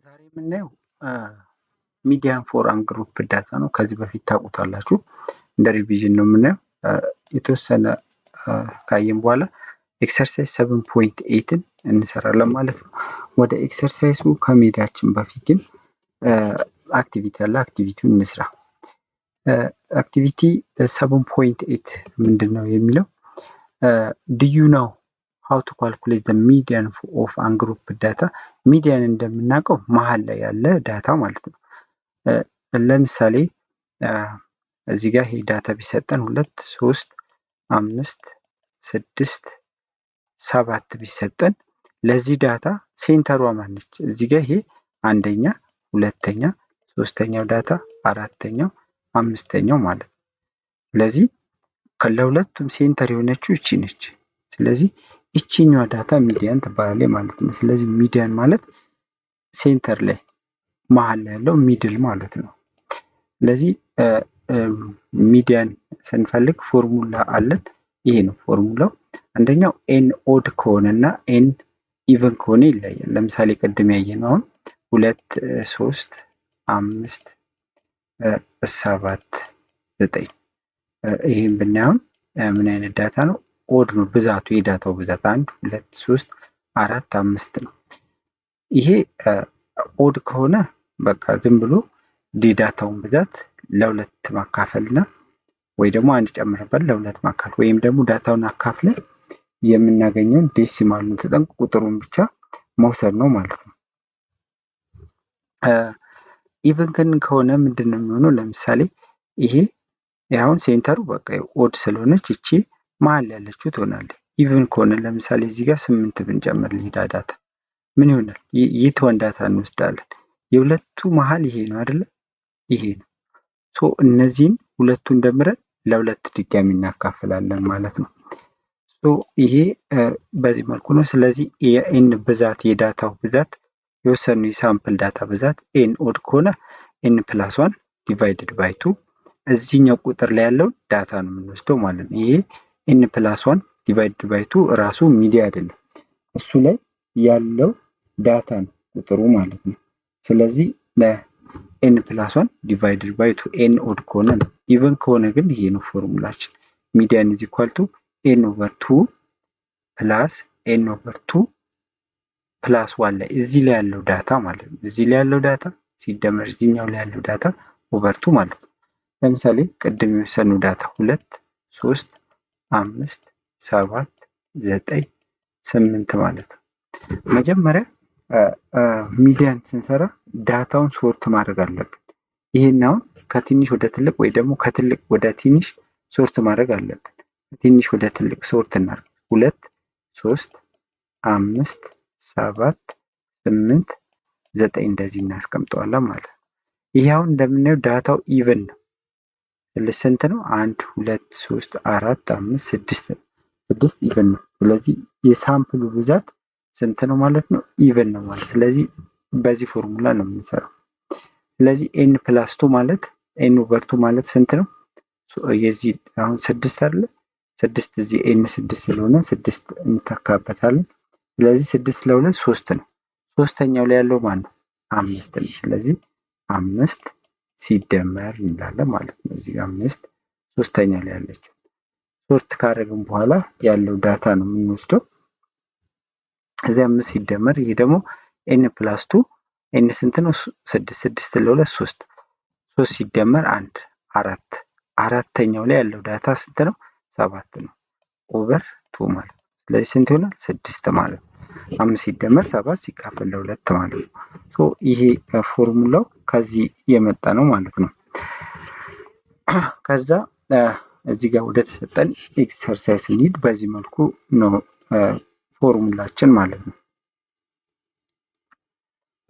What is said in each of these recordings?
ዛሬ የምናየው ሚዲያን ፎር አንግሩፕ ዳታ ነው። ከዚህ በፊት ታውቁታላችሁ። እንደ ሪቪዥን ነው የምናየው። የተወሰነ ካየን በኋላ ኤክሰርሳይዝ 7.8ን እንሰራለን ማለት ነው። ወደ ኤክሰርሳይዙ ከመሄዳችን በፊት ግን አክቲቪቲ አለ። አክቲቪቲውን እንስራ። አክቲቪቲ 7.8 ምንድን ነው የሚለው do you know how to calculate the median of ungrouped data? ሚዲያን እንደምናውቀው መሀል ላይ ያለ ዳታ ማለት ነው። ለምሳሌ እዚህ ጋር ይሄ ዳታ ቢሰጠን 2 3 5 6 7 ቢሰጠን ለዚህ ዳታ ሴንተሯ ማነች? እዚህ ጋር ይሄ አንደኛ፣ ሁለተኛ፣ ሶስተኛው ዳታ፣ አራተኛው፣ አምስተኛው ማለት ነው። ስለዚህ ለሁለቱም ሴንተር የሆነችው እቺ ነች። ስለዚህ እቺኛዋ ዳታ ሚዲያን ትባላለች ማለት ነው። ስለዚህ ሚዲያን ማለት ሴንተር ላይ መሀል ላይ ያለው ሚድል ማለት ነው። ስለዚህ ሚዲያን ስንፈልግ ፎርሙላ አለን። ይሄ ነው ፎርሙላው። አንደኛው ኤን ኦድ ከሆነና ኤን ኢቨን ከሆነ ይለያል። ለምሳሌ ቅድም ያየነው አሁን 2 3 5 7 9 ይሄን ብናየው ምን አይነት ዳታ ነው? ኦድ ነው ብዛቱ፣ የዳታው ብዛት 1 2 3 4 5 ነው። ይሄ ኦድ ከሆነ በቃ ዝም ብሎ ዳታውን ብዛት ለሁለት ማካፈልና ወይ ደግሞ አንድ ጨምረበት ለሁለት ማካፈል ወይም ደግሞ ዳታውን አካፍለን የምናገኘውን ዴሲማሉን ተጠንቅቆ ቁጥሩን ብቻ መውሰድ ነው ማለት ነው። ኢቭን ግን ከሆነ ምንድነው የሚሆነው? ለምሳሌ ይሄ አሁን ሴንተሩ በቃ ኦድ ስለሆነች እቺ መሀል ያለችው ትሆናለች። ኢቭን ከሆነ ለምሳሌ እዚህ ጋር 8 ብንጨምር ሊዳ ዳታ ምን ይሆናል? የትወን ዳታ እንወስዳለን። የሁለቱ መሀል ይሄ ነው አይደለ? ይሄ ነው። ሶ እነዚህን ሁለቱን ደምረን ለሁለት ድጋሚ እናካፍላለን ማለት ነው። ሶ ይሄ በዚህ መልኩ ነው። ስለዚህ የኤን ብዛት፣ የዳታው ብዛት የወሰኑ የሳምፕል ዳታ ብዛት ኤን ኦድ ከሆነ ኤን ፕላስ 1 ዲቫይድድ ባይ 2 እዚህኛው ቁጥር ላይ ያለው ዳታ ነው የምንወስደው ማለት ነው። ይሄ ኤን ፕላስ 1 ዲቫይድድ ባይ 2 ራሱ ሚዲያ አይደለም፣ እሱ ላይ ያለው ዳታ ነው ቁጥሩ ማለት ነው። ስለዚህ ኤን ፕላስ 1 ዲቫይድድ ባይ 2 ኤን ኦድ ከሆነ ነው። ኢቨን ከሆነ ግን ይሄ ነው ፎርሙላችን። ሚዲያን ኢዝ ኢኳል ቱ ኤን ኦቨር 2 ፕላስ ኤን ኦቨር 2 ፕላስ 1 ላይ እዚህ ላይ ያለው ዳታ ማለት ነው። እዚህ ላይ ያለው ዳታ ሲደመር እዚህኛው ላይ ያለው ዳታ ኦቨር 2 ማለት ነው። ለምሳሌ ቅድም የወሰነው ዳታ 2 3 5 7 9 8 ማለት ነው። መጀመሪያ ሚዲያን ስንሰራ ዳታውን ሶርት ማድረግ አለብን። ይሄን አሁን ከትንሽ ወደ ትልቅ ወይ ደግሞ ከትልቅ ወደ ትንሽ ሶርት ማድረግ አለብን። ከትንሽ ወደ ትልቅ ሶርት እናድርግ። 2 3 5 7 8 9 እንደዚህ እናስቀምጠዋለን ማለት ነው። ይሄ አሁን እንደምናየው ዳታው ኢቨን ነው። ስንት ነው? 1 2 3 4 5 6 6 ኢቨን ነው። ስለዚህ የሳምፕሉ ብዛት ስንት ነው ማለት ነው? ኢቨን ነው ማለት። ስለዚህ በዚህ ፎርሙላ ነው የምንሰራው። ስለዚህ ኤን ፕላስ 2 ማለት ኤን ኦቨር 2 ማለት ስንት ነው? የዚህ አሁን 6 አይደለ? 6 እዚህ ኤን 6 ስለሆነ 6 እንተካበታለን። ስለዚህ 6 ለ2 3 ነው። ሶስተኛው ላይ ያለው ማን ነው? 5 ነው። ስለዚህ 5 ሲደመር እንላለን ማለት ነው። እዚህ 5 ሶስተኛ ላይ ያለችው ሶርት ካደረግን በኋላ ያለው ዳታ ነው የምንወስደው። እዚህ 5 ሲደመር ይሄ ደግሞ ኤን ፕላስ 2 ኤን ስንት ነው? 6 6 ለ2 3 3 ሲደመር 1 4 አራተኛው ላይ ያለው ዳታ ስንት ነው? 7 ነው ኦቨር 2 ማለት ነው። ስለዚህ ስንት ይሆናል? 6 ማለት ነው። 5 ሲደመር 7 ሲካፈል ለ2 ማለት ነው። ሶ ይሄ ፎርሙላው ከዚህ የመጣ ነው ማለት ነው። ከዛ እዚህ ጋር ወደ ተሰጠን ኤክሰርሳይዝ እንሂድ። በዚህ መልኩ ነው ፎርሙላችን ማለት ነው።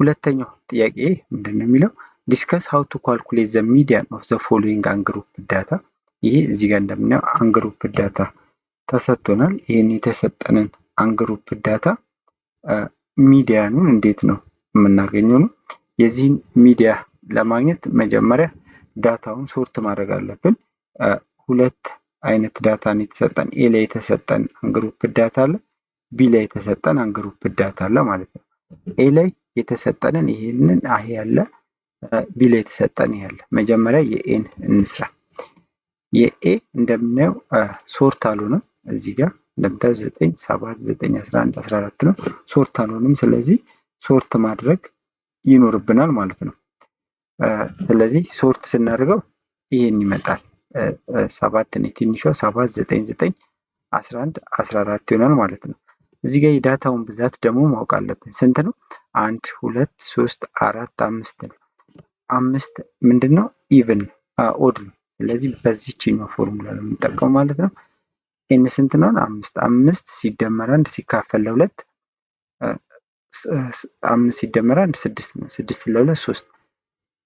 ሁለተኛው ጥያቄ ምንድነው የሚለው ዲስከስ ሃው ቱ ካልኩሌት ዘ ሚዲያን ኦፍ ዘ ፎሎዊንግ አንግሩፕ ዳታ። ይሄ እዚህ ጋር እንደምናየው አንግሩፕ ዳታ ተሰጥቶናል። ይሄን የተሰጠንን አንግሩፕ ዳታ ሚዲያኑን እንዴት ነው የምናገኘው ነው። የዚህን ሚዲያ ለማግኘት መጀመሪያ ዳታውን ሶርት ማድረግ አለብን። ሁለት አይነት ዳታ ነው የተሰጠን። ኤ ላይ የተሰጠን አንግሩፕ ዳታ አለ፣ ቢ ላይ የተሰጠን አንግሩፕ ዳታ አለ ማለት ነው። ኤ ላይ የተሰጠንን ይሄንን ይሄ ያለ ቢ ላይ የተሰጠን ያለ መጀመሪያ የኤን እንስራ። የኤ እንደምናየው ሶርት አልሆነም። እዚህ ጋር እንደምታዩት 9 7 9 11 14 ነው። ሶርት አልሆነም። ስለዚህ ሶርት ማድረግ ይኖርብናል ማለት ነው። ስለዚህ ሶርት ስናደርገው ይሄን ይመጣል። 7 ነው ትንሿ 7 9 9 11 14 ይሆናል ማለት ነው። እዚህ ጋር የዳታውን ብዛት ደግሞ ማወቅ አለብን። ስንት ነው? 1 2 3 4 5 ነው። 5 ምንድነው? ኢቭን ኦድ ነው። ስለዚህ በዚህኛው ፎርሙላ ነው የምንጠቀመው ማለት ነው። ኤን ስንት ነው? 5 5 ሲደመር 1 ሲካፈል ለ2 5 ሲደመር 1 6 ነው። 6 ለ2 3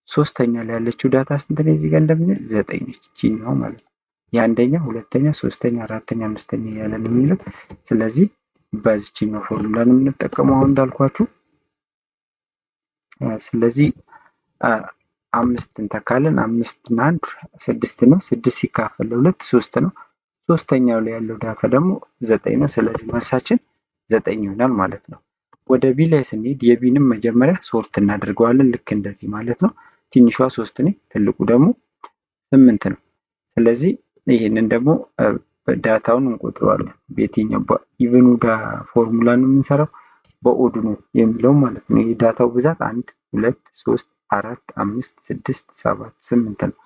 ሶስተኛ ላይ ያለችው ዳታ ስንት ነው? እዚህ ጋር እንደምናየው 9 ነች። ይችኛው ማለት ነው። የአንደኛ፣ ሁለተኛ፣ ሶስተኛ፣ አራተኛ፣ አምስተኛ እያለ ነው የሚለው። ስለዚህ በዚህኛው ፎርሙላ ነው የምንጠቀመው አሁን እንዳልኳችሁ። ስለዚህ 5 እንተካለን። 5 እና 1 6 ነው። 6 ሲካፈል ለ2 3 ነው። ሶስተኛው ላይ ያለው ዳታ ደግሞ 9 ነው። ስለዚህ መልሳችን 9 ይሆናል ማለት ነው። ወደ ቢ ላይ ስንሄድ የቢንም መጀመሪያ ሶርት እናደርገዋለን ልክ እንደዚህ ማለት ነው። ትንሿ 3 ነው፣ ትልቁ ደግሞ 8 ነው። ስለዚህ ይሄንን ደግሞ ዳታውን እንቆጥረዋለን። በየትኛው በኢቭኑ ፎርሙላ ነው የምንሰራው በኦዱ ነው የሚለው ማለት ነው። ይሄ ዳታው ብዛት 1 2 3 4 5 6 7 8 ነው።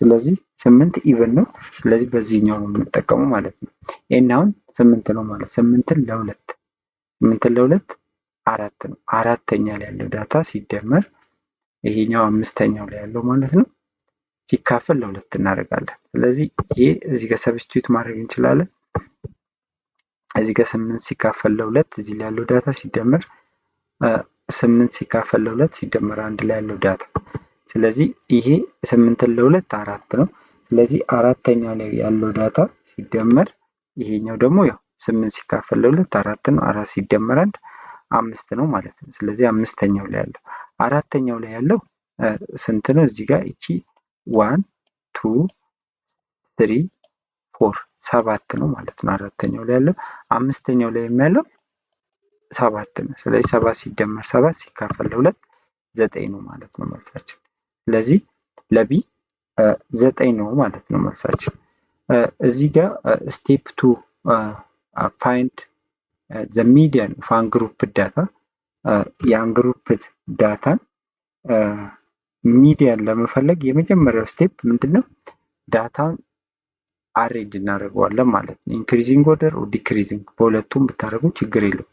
ስለዚህ 8 ኢቭን ነው። ስለዚህ በዚህኛው ነው የምንጠቀመው ማለት ነው። ይሄን አሁን 8 ነው ማለት 8ን ለ2 4 ነው። አራተኛ ላይ ያለው ዳታ ሲደመር ይሄኛው አምስተኛው ላይ ያለው ማለት ነው ሲካፈል ለ2 እናደርጋለን። ስለዚህ ይሄ እዚህ ጋር ሰብስቲዩት ማድረግ እንችላለን። እዚህ ጋር 8 ሲካፈል ለ2 እዚህ ላይ ያለው ዳታ ሲደመር 8 ሲካፈል ለ2 ሲደመር 1 ላይ ያለው ዳታ። ስለዚህ ይሄ 8ን ለ2 4 ነው። ስለዚህ አራተኛው ላይ ያለው ዳታ ሲደመር ይሄኛው ደግሞ ያው 8 ሲካፈል ለ2 4 ነው። 4 ሲደመር 1 5 ነው ማለት ነው። ስለዚህ አምስተኛው ላይ ያለው አራተኛው ላይ ያለው ስንት ነው? እዚህ ጋር እቺ 1 2 3 4 7 ነው ማለት ነው። አራተኛው ላይ ያለው አምስተኛው ላይ ያለው 7 ነው። ስለዚህ 7 ሲደመር 7 ሲካፈል ለ2 9 ነው ማለት ነው መልሳችን። ስለዚህ ለቢ 9 ነው ማለት ነው መልሳችን። እዚህ ጋር ስቴፕ 2 ፋይንድ ዘ ሚዲያን ኦፍ አንግሩፕድ ዳታ የአንግሩፕድ ዳታን ሚዲያን ለመፈለግ የመጀመሪያው ስቴፕ ምንድነው? ዳታውን አሬንጅ እናደርገዋለን ማለት ነው። ኢንክሪዚንግ ኦርደር ኦር ዲክሪዚንግ በሁለቱም ብታደርጉ ችግር የለውም።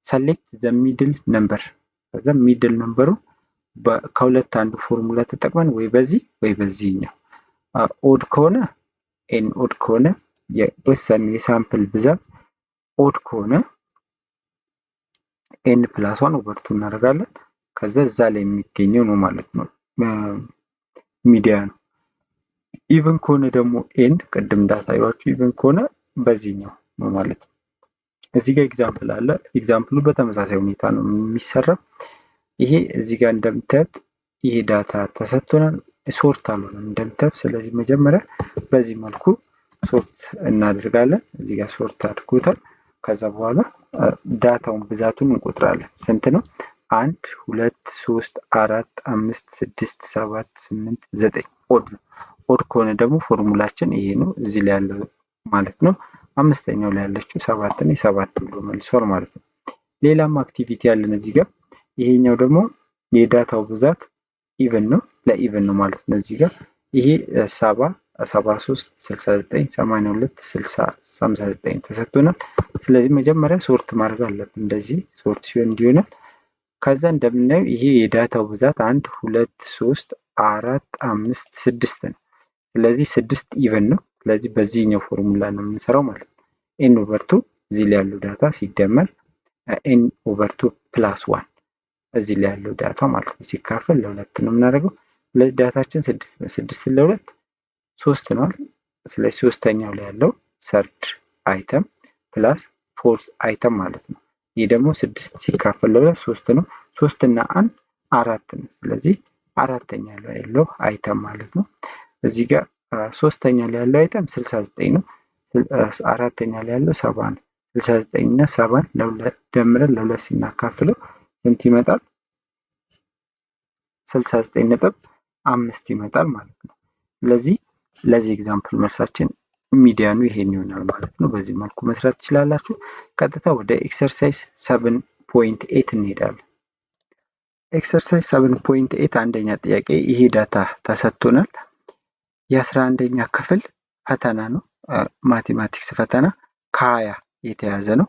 ሰሌክት ዘ ሚድል ነምበር ከዛ ሚድል ነምበሩ ከሁለት አንዱ ፎርሙላ ተጠቅመን ወይ በዚህ ወይ በዚህኛው ኦድ ከሆነ ኤን ኦድ ከሆነ የወሰን የሳምፕል ብዛት ኦድ ከሆነ ኤን ፕላስ 1 ኦቨር 2 እናደርጋለን። ከዛ እዛ ላይ የሚገኘው ነው ማለት ነው ሚዲያ ነው። ኢቭን ከሆነ ደግሞ ኤን ቅድም እንዳሳየኋችሁ ኢቭን ከሆነ በዚህኛው ነው ማለት ነው። እዚህ ጋር ኤግዛምፕል አለ። ኤግዛምፕሉ በተመሳሳይ ሁኔታ ነው የሚሰራው። ይሄ እዚህ ጋር እንደምታዩት ይሄ ዳታ ተሰጥቶናል። ሶርት አልሆነም እንደምታዩት። ስለዚህ መጀመሪያ በዚህ መልኩ ሶርት እናደርጋለን። እዚህ ጋር ሶርት አድርጎታል። ከዛ በኋላ ዳታውን ብዛቱን እንቆጥራለን። ስንት ነው? 1 2 3 4 5 6 7 8 9 ኦድ ነው። ኦድ ከሆነ ደግሞ ፎርሙላችን ይሄ ነው እዚህ ላይ ያለው ማለት ነው። አምስተኛው ላይ ያለችው 7 ነው። 7 ብሎ መልሷል ማለት ነው። ሌላም አክቲቪቲ ያለን እዚህ ጋር ይሄኛው ደግሞ የዳታው ብዛት ኢቭን ነው ለኢቭን ነው ማለት ነው። እዚህ ጋር ይሄ 70 73 69 82 60 59 ተሰጥቶናል። ስለዚህ መጀመሪያ ሶርት ማድረግ አለብን። እንደዚህ ሶርት ሲሆን እንዲሆናል። ከዛ እንደምናየው ይሄ የዳታው ብዛት 1 2 3 4 5 6 ነው። ስለዚህ 6 ኢቭን ነው። ስለዚህ በዚህኛው ፎርሙላ ነው የምንሰራው ማለት ነው። ኤን ኦቨር 2 እዚህ ላይ ያለው ዳታ ሲደመር ኤን ኦቨር 2 ፕላስ 1 እዚህ ላይ ያለው ዳታ ማለት ነው ሲካፈል ለ2 ነው የምናደርገው። ስለዚህ ዳታችን 6 ነው። 6 ለ2 3 ነው። ስለዚህ ሶስተኛው ላይ ያለው ሰርድ አይተም ፕላስ ፎርስ አይተም ማለት ነው። ይህ ደግሞ 6 ሲካፈል ለ2 3 ነው። 3 እና 1 4 ነው። ስለዚህ አራተኛ ላይ ያለው አይተም ማለት ነው። እዚህ ጋር ሶስተኛ ላይ ያለው አይተም 69 ነው። አራተኛ ላይ ያለው 70 ነው። 69 እና 70 ለሁለት ደምረን ለሁለት ስናካፍለው ስንት ይመጣል? 69.5 ይመጣል ማለት ነው። ስለዚህ ለዚህ ኤግዛምፕል መልሳችን ሚዲያኑ ይሄን ይሆናል ማለት ነው። በዚህ መልኩ መስራት ትችላላችሁ። ቀጥታ ወደ ኤክሰርሳይዝ 7.8 እንሄዳለን። ኤክሰርሳይዝ 7.8 አንደኛ ጥያቄ ይሄ ዳታ ተሰጥቶናል። የ11ኛ ክፍል ፈተና ነው። ማቴማቲክስ ፈተና ከ20 የተያዘ ነው።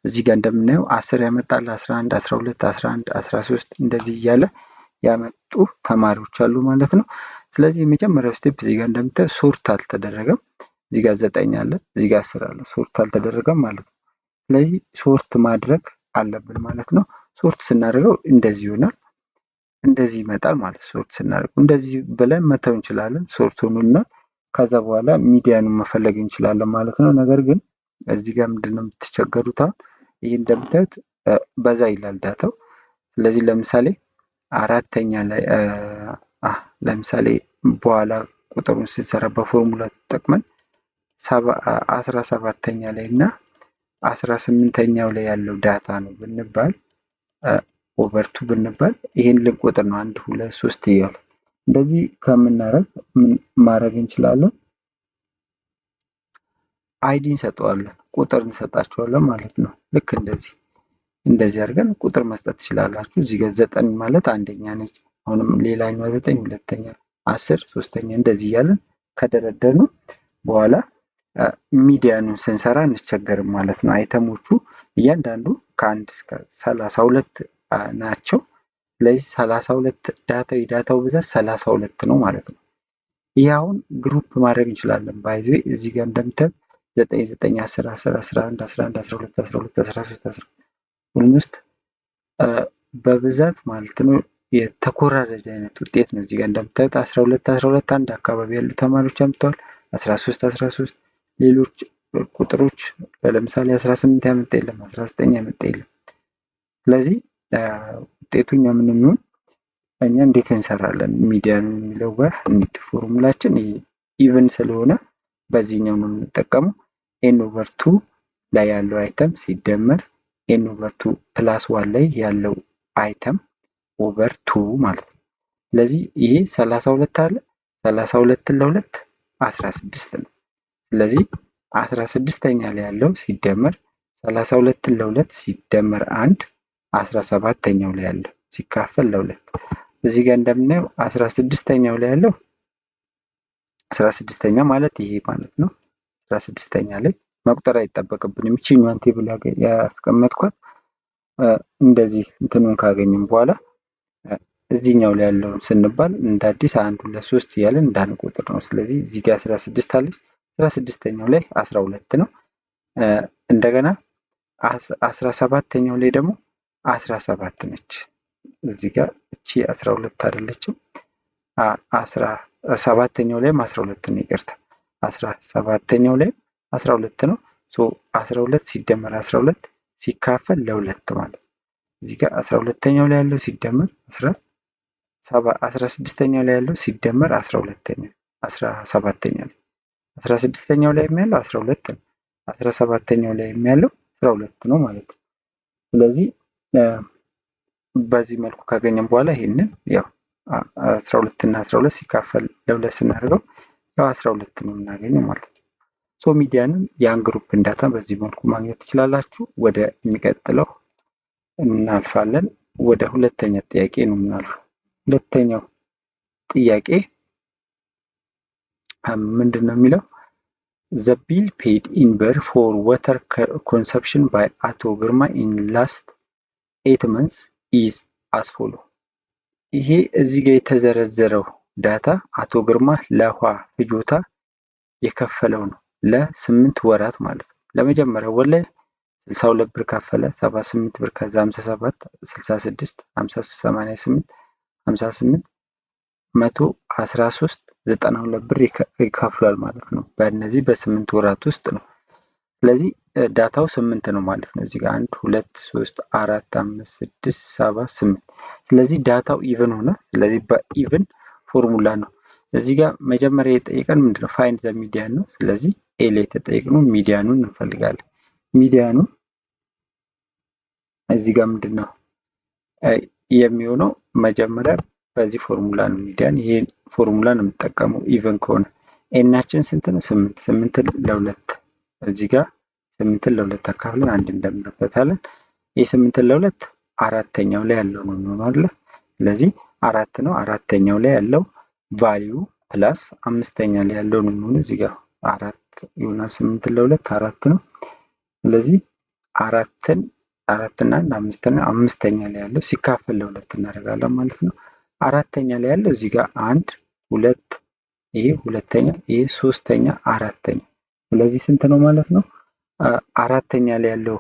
እዚህ ጋር እንደምናየው 10 ያመጣል፣ 11፣ 12፣ 11፣ 13 እንደዚህ እያለ ያመጡ ተማሪዎች አሉ ማለት ነው። ስለዚህ የመጀመሪያው ስቴፕ እዚህ ጋር እንደምታየው ሶርት አልተደረገም። እዚህ ጋር 9 አለ፣ እዚህ ጋር 10 አለ። ሶርት አልተደረገም ማለት ነው። ስለዚህ ሶርት ማድረግ አለብን ማለት ነው። ሶርት ስናደርገው እንደዚህ ይሆናል፣ እንደዚህ ይመጣል ማለት ነው። ሶርት ስናደርገው እንደዚህ ብለን መተው እንችላለን። ሶርት ሆኖና ከዛ በኋላ ሚዲያኑን መፈለግ እንችላለን ማለት ነው። ነገር ግን እዚህ ጋር ምንድነው የምትቸገሩት? አሁን ይህ እንደምታዩት በዛ ይላል ዳታው። ስለዚህ ለምሳሌ አራተኛ ላይ ለምሳሌ በኋላ ቁጥሩን ስንሰራ በፎርሙላ ተጠቅመን 17ኛ ላይ እና 18ኛው ላይ ያለው ዳታ ነው ብንባል ኦቨር 2 ብንባል ይሄን ልንቆጥር ነው 1 2 3 እያለ እንደዚህ ከምናረግ ምን ማድረግ እንችላለን? አይዲ እንሰጠዋለን፣ ቁጥር እንሰጣቸዋለን ማለት ነው። ልክ እንደዚህ አድርገን ቁጥር መስጠት ትችላላችሁ። እዚህ ጋር 9 ማለት አንደኛ ነች። አሁንም ሌላኛዋ 9 ሁለተኛ፣ 10 ሶስተኛ እንደዚህ እያለን ከደረደርነው በኋላ ሚዲያኑን ስንሰራ እንቸገርም ማለት ነው። አይተሞቹ እያንዳንዱ ከ1 እስከ 32 ናቸው። ስለዚህ 32 የዳታው ብዛት 32 ነው ማለት ነው። ይህ አሁን ግሩፕ ማድረግ እንችላለን። ባይዘ እዚህ ጋር እንደምታዩት 9 9 10 10 11 11 12 12 13 13 ኦልሞስት በብዛት ማለት ነው የተኮራረጀ አይነት ውጤት ነው። እዚህ ጋር እንደምታዩት 12 12 አንድ አካባቢ ያሉ ተማሪዎች አምጥተዋል። 13 13 ሌሎች ቁጥሮች ለምሳሌ 18 ያመጣ የለም፣ 19 ያመጣ የለም። ስለዚህ ውጤቱ እኛ ምን የሚሆን እኛ እንዴት እንሰራለን? ሚዲያን የሚለው ጋር እንሂድ። ፎርሙላችን ኢቭን ስለሆነ በዚህኛው ነው የምንጠቀመው። ኤን ኦቨር 2 ላይ ያለው አይተም ሲደመር ኤን ኦቨር 2 ፕላስ 1 ላይ ያለው አይተም ኦቨር 2 ማለት ነው። ስለዚህ ይሄ 32 አለ፣ 32ን ለ2 16 ነው። ስለዚህ 16ኛ ላይ ያለው ሲደመር 32ን ለ2 ሲደመር 1 17ኛው ላይ ያለው ሲካፈል ለ2 እዚህ ጋር እንደምናየው 16ኛው ላይ ያለው 16ኛ ማለት ይሄ ማለት ነው። 16ኛ ላይ መቁጠር አይጠበቅብንም። ይቺኛዋን ቴብል ያስቀመጥኳት እንደዚህ እንትኑን ካገኘን በኋላ እዚህኛው ላይ ያለውን ስንባል እንደ አዲስ 1 2 3 እያለን እንዳንቆጥር ነው። ስለዚህ እዚህ ጋር 16 አለች። 16ኛው ላይ 12 ነው። እንደገና 17ኛው ላይ ደግሞ 17 ነች። እዚህ ጋር እቺ 12 አይደለችም። 17ኛው ላይም 12 ነው። ይቅርታ 17ኛው ላይም 12 ነው። 12 ሲደመር 12 ሲካፈል ለ2 ማለት እዚህ ጋር 12ኛው ላይ ያለው ሲደመር 16ኛው ላይ ያለው ሲደመር 17ኛው ላይ 16ኛው ላይ ያለው 12 ነው። 17ኛው ላይ ያለው 12 ነው ማለት ነው። ስለዚህ በዚህ መልኩ ካገኘን በኋላ ይሄንን ያው 12 እና 12 ሲካፈል ለ2 ስናደርገው ያው 12 ነው የምናገኘው ማለት ነው። ሶ ሚዲያንን ያን ግሩፕ ዳታ በዚህ መልኩ ማግኘት ትችላላችሁ። ወደ የሚቀጥለው እናልፋለን። ወደ ሁለተኛ ጥያቄ ነው የምናልፈው። ሁለተኛው ጥያቄ ምንድን ነው የሚለው? The bill paid in birr for water consumption by Ato Girma in last 8 months is as follow. ይሄ እዚህ ጋር የተዘረዘረው ዳታ አቶ ግርማ ለውሃ ፍጆታ የከፈለው ነው ለ8 ወራት ማለት ነው። ለመጀመሪያው ወር ላይ 62 ብር ከፈለ፣ 78 ብር፣ ከዛ 57፣ 66፣ 50፣ 88፣ 58፣ 113፣ 92 ብር ይከፍላል ማለት ነው። በእነዚህ በ8 ወራት ውስጥ ነው። ስለዚህ ዳታው 8 ነው ማለት ነው። እዚህ ጋር 1 2 3 4 5 6 7 8 ስለዚህ ዳታው ኢቭን ሆነ። ስለዚህ በኢቭን ፎርሙላ ነው። እዚህ ጋር መጀመሪያ የጠየቀን ምንድነው? ፋይንድ ዘ ሚዲያን ነው። ስለዚህ ኤ ላይ የተጠየቅነው ሚዲያኑን እንፈልጋለን። ሚዲያኑ እዚህ ጋር ምንድነው የሚሆነው? መጀመሪያ በዚህ ፎርሙላ ነው ሚዲያን። ይሄን ፎርሙላ ነው የምጠቀመው። ኢቨን ከሆነ ኤናችን ስንት ነው? 8 8 ለ2 እዚህ ጋር 8 ለ2 አካፍለን አንድ እንደምርበታለን። የ8 ለ2 አራተኛው ላይ ያለው ነው የሚሆነው አይደል? ስለዚህ 4 ነው። አራተኛው ላይ ያለው ቫልዩ ፕላስ አምስተኛ ላይ ያለው ነው የሚሆነው። እዚህ ጋር 4 ይሆናል። 8 ለ2 4 ነው። ስለዚህ አራትና አምስተኛ ላይ ያለው ሲካፈል ለ2 እናደርጋለን ማለት ነው። አራተኛ ላይ ያለው እዚህ ጋር 1 2 ይሄ ሁለተኛ፣ ይሄ ሶስተኛ፣ አራተኛ። ስለዚህ ስንት ነው ማለት ነው? አራተኛ ላይ ያለው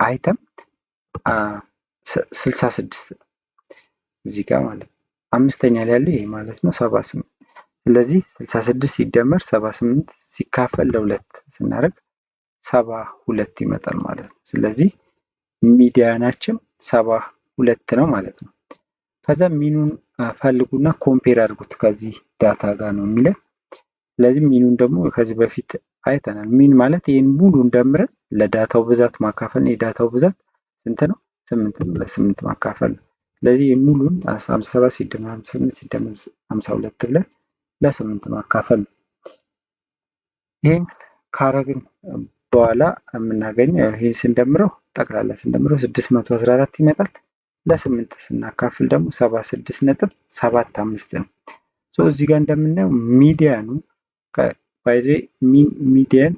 አይተም 66 እዚህ ጋር ማለት ነው። አምስተኛ ላይ ያለው ይሄ ማለት ነው 78። ስለዚህ 66 ሲደመር 78 ሲካፈል ለ2 ስናደርግ 72 ይመጣል ማለት ነው። ስለዚህ ሚዲያናችን 72 ነው ማለት ነው። ከዛ ሚኑን ፈልጉና ኮምፔር አድርጉት ከዚህ ዳታ ጋር ነው የሚለን። ስለዚህ ሚኑን ደግሞ ከዚህ በፊት አይተናል። ሚን ማለት ይህን ሙሉ እንደምረን ለዳታው ብዛት ማካፈል ነው። የዳታው ብዛት ስንት ነው? 8 ነው። ለ8 ማካፈል ነው። ስለዚህ ይህን ሙሉን 57 ሲደመር 58 ሲደመር 52 ብለን ለ8 ማካፈል ነው። ይህን ካረግን በኋላ የምናገኘው ይህን ስንደምረው ጠቅላላ ስንደምረው 614 ይመጣል። ለ8 ስናካፍል ደግሞ 76.75 ነው። እዚህ ጋር እንደምናየው ሚዲያኑ ባይዘ ሚዲያን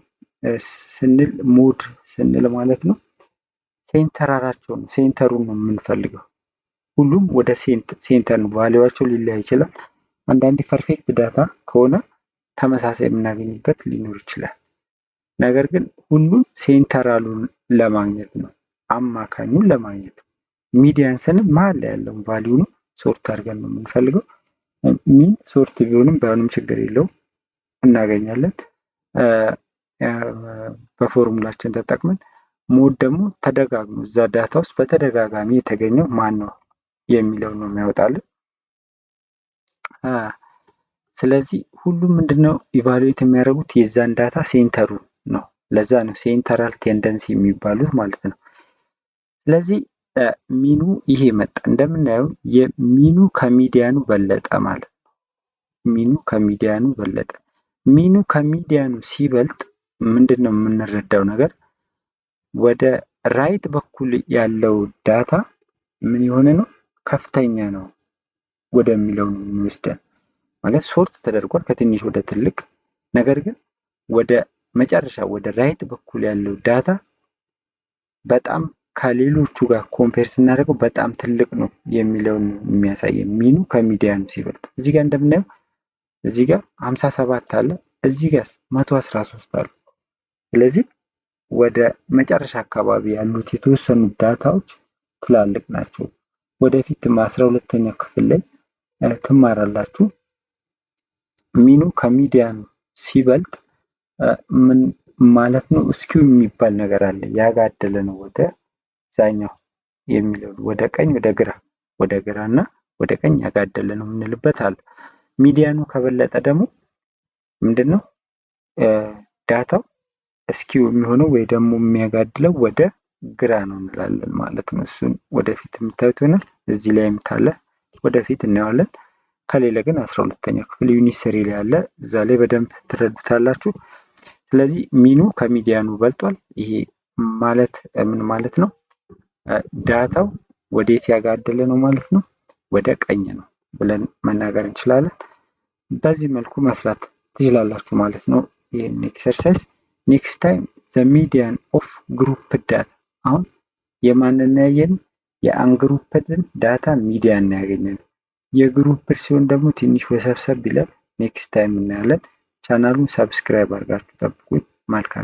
ስንል ሞድ ስንል ማለት ነው ሴንተራራቸው ነው። ሴንተሩን ነው የምንፈልገው። ሁሉም ወደ ሴንተር ነው። ቫልዩዋቸው ሊለያይ ይችላል። አንዳንዴ ፐርፌክት ዳታ ከሆነ ተመሳሳይ የምናገኝበት ሊኖር ይችላል። ነገር ግን ሁሉም ሴንተራሉን ለማግኘት ነው፣ አማካኙን ለማግኘት ነው። ሚዲያን ስንል መሀል ላይ ያለውን ቫልዩ ነው ሶርት አድርገን ነው የምንፈልገው። ሚን ሶርት ቢሆንም ባይሆንም ችግር የለውም እናገኛለን በፎርሙላችን ተጠቅመን። ሞድ ደግሞ ተደጋግሞ እዛ ዳታ ውስጥ በተደጋጋሚ የተገኘው ማን ነው የሚለው ነው የሚያወጣልን። ስለዚህ ሁሉም ምንድነው ኢቫሉዌት የሚያደርጉት የዛን ዳታ ሴንተሩ ነው። ለዛ ነው ሴንተራል ቴንደንሲ የሚባሉት ማለት ነው። ስለዚህ ሚኑ ይሄ መጣ። እንደምናየው የሚኑ ከሚዲያኑ በለጠ ማለት ነው። ሚኑ ከሚዲያኑ በለጠ። ሚኑ ከሚዲያኑ ሲበልጥ ምንድነው የምንረዳው ነገር? ወደ ራይት በኩል ያለው ዳታ ምን የሆነ ነው? ከፍተኛ ነው ወደሚለው ነው የሚወስደን። ማለት ሶርት ተደርጓል ከትንሽ ወደ ትልቅ። ነገር ግን ወደ መጨረሻ ወደ ራይት በኩል ያለው ዳታ በጣም ከሌሎቹ ጋር ኮምፔር ስናደርገው በጣም ትልቅ ነው የሚለውን የሚያሳየን ሚኑ ከሚዲያኑ ሲበልጥ። እዚህ ጋር እንደምናየው እዚህ ጋር 57 አለ፣ እዚህ ጋር 113 አሉ። ስለዚህ ወደ መጨረሻ አካባቢ ያሉት የተወሰኑ ዳታዎች ትላልቅ ናቸው። ወደፊት 12ኛ ክፍል ላይ ትማራላችሁ። ሚኑ ከሚዲያኑ ሲበልጥ ምን ማለት ነው? እስኪው የሚባል ነገር አለ። ያጋደለ ነው ወደ ዛኛው የሚለው ወደ ቀኝ ወደ ግራ እና ወደ ቀኝ ያጋደለ ነው የምንልበት አለ። ሚዲያኑ ከበለጠ ደግሞ ምንድነው ዳታው እስኪው የሚሆነው ወይ ደግሞ የሚያጋድለው ወደ ግራ ነው እንላለን ማለት ነው። እሱን ወደፊት የምታዩት ይሆናል። እዚህ ላይ የምታለ ወደፊት እናየዋለን። ከሌለ ግን 12ኛ ክፍል ዩኒት ስሪ ላይ ያለ እዛ ላይ በደንብ ትረዱታላችሁ። ስለዚህ ሚኑ ከሚዲያኑ በልጧል። ይሄ ማለት ምን ማለት ነው? ዳታው ወዴት ያጋደለ ነው ማለት ነው? ወደ ቀኝ ነው ብለን መናገር እንችላለን። በዚህ መልኩ መስራት ትችላላችሁ ማለት ነው ይህን ኤክሰርሳይዝ። ኔክስት ታይም ዘ ሚዲያን ኦፍ ግሩፕ ዳታ። አሁን የማንን ያየን? የአንግሩፕድን ዳታ ሚዲያን ያገኘን። የግሩፕ ሲሆን ደግሞ ትንሽ ወሰብሰብ ይላል። ኔክስት ታይም እናያለን። ቻናሉን ሰብስክራይብ አድርጋችሁ ጠብቁኝ። መልካም